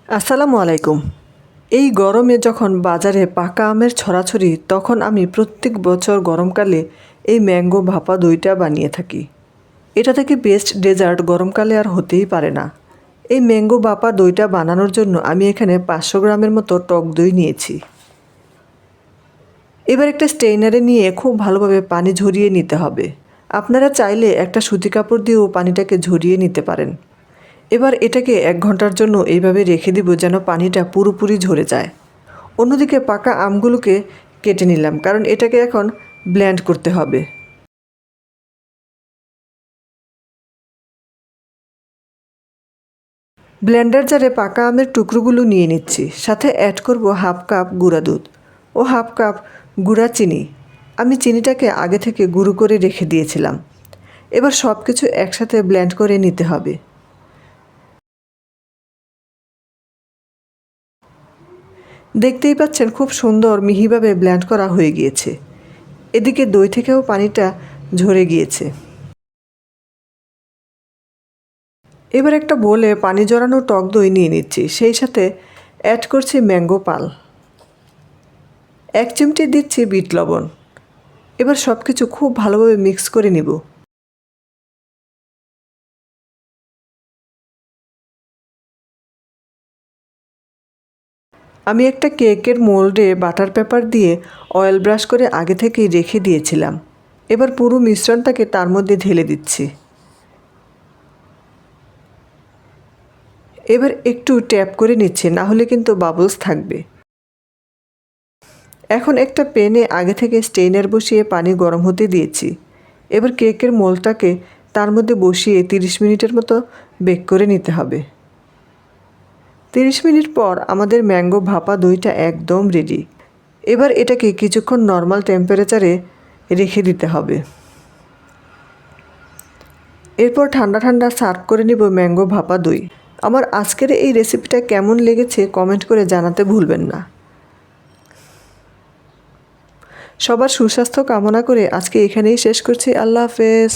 আসসালামু আলাইকুম। এই গরমে যখন বাজারে পাকা আমের ছড়াছড়ি, তখন আমি প্রত্যেক বছর গরমকালে এই ম্যাঙ্গো ভাপা দইটা বানিয়ে থাকি। এটা থেকে বেস্ট ডেজার্ট গরমকালে আর হতেই পারে না। এই ম্যাঙ্গো ভাপা দইটা বানানোর জন্য আমি এখানে 500 গ্রামের মতো টক দই নিয়েছি। এবার একটা স্টেইনারে নিয়ে খুব ভালোভাবে পানি ঝরিয়ে নিতে হবে। আপনারা চাইলে একটা সুতি কাপড় দিয়েও পানিটাকে ঝরিয়ে নিতে পারেন। এবার এটাকে 1 ঘন্টার জন্য এইভাবে রেখে দিব যেন পানিটা পুরোপুরি ঝরে যায়। অন্যদিকে পাকা আমগুলোকে কেটে নিলাম, কারণ এটাকে এখন ব্লেন্ড করতে হবে। ব্লেন্ডার জারে পাকা আমের টুকরোগুলো নিয়ে নিচ্ছি, সাথে অ্যাড করব হাফ কাপ গুঁড়া দুধ ও হাফ কাপ গুঁড়া চিনি। আমি চিনিটাকে আগে থেকে গুঁড়ো করে রেখে দিয়েছিলাম। এবার সব কিছু একসাথে ব্লেন্ড করে নিতে হবে। দেখতেই পাচ্ছেন খুব সুন্দর মিহিভাবে ব্লেন্ড করা হয়ে গিয়েছে। এদিকে দই থেকেও পানিটা ঝরে গিয়েছে। এবার একটা বোলে পানি জড়ানো টক দই নিয়ে নিচ্ছি, সেই সাথে অ্যাড করছি ম্যাঙ্গো পাল। 1 চিমটি দিচ্ছি বিট লবণ। এবার সব কিছু খুব ভালোভাবে মিক্স করে নিব। আমি একটা কেকের মোল্ডে বাটার পেপার দিয়ে অয়েল ব্রাশ করে আগে থেকেই রেখে দিয়েছিলাম। এবার পুরো মিশ্রণটাকে তার মধ্যে ঢেলে দিচ্ছি। এবার একটু ট্যাপ করে নিচ্ছি, না হলে কিন্তু বাবলস থাকবে। এখন একটা প্যানে আগে থেকে স্টেইনার বসিয়ে পানি গরম হতে দিয়েছি। এবার কেকের মোল্ডটাকে তার মধ্যে বসিয়ে 30 মিনিটের মতো বেক করে নিতে হবে। 30 মিনিট পর আমাদের ম্যাঙ্গো ভাপা দইটা একদম রেডি। এবার এটাকে কিছুক্ষণ নর্মাল টেম্পারেচারে রেখে দিতে হবে। এরপর ঠান্ডা ঠান্ডা সার্ভ করে নিব ম্যাঙ্গো ভাপা দই। আমার আজকের এই রেসিপিটা কেমন লেগেছে কমেন্ট করে জানাতে ভুলবেন না। সবার সুস্বাস্থ্য কামনা করে আজকে এখানেই শেষ করছি। আল্লাহ হাফেজ।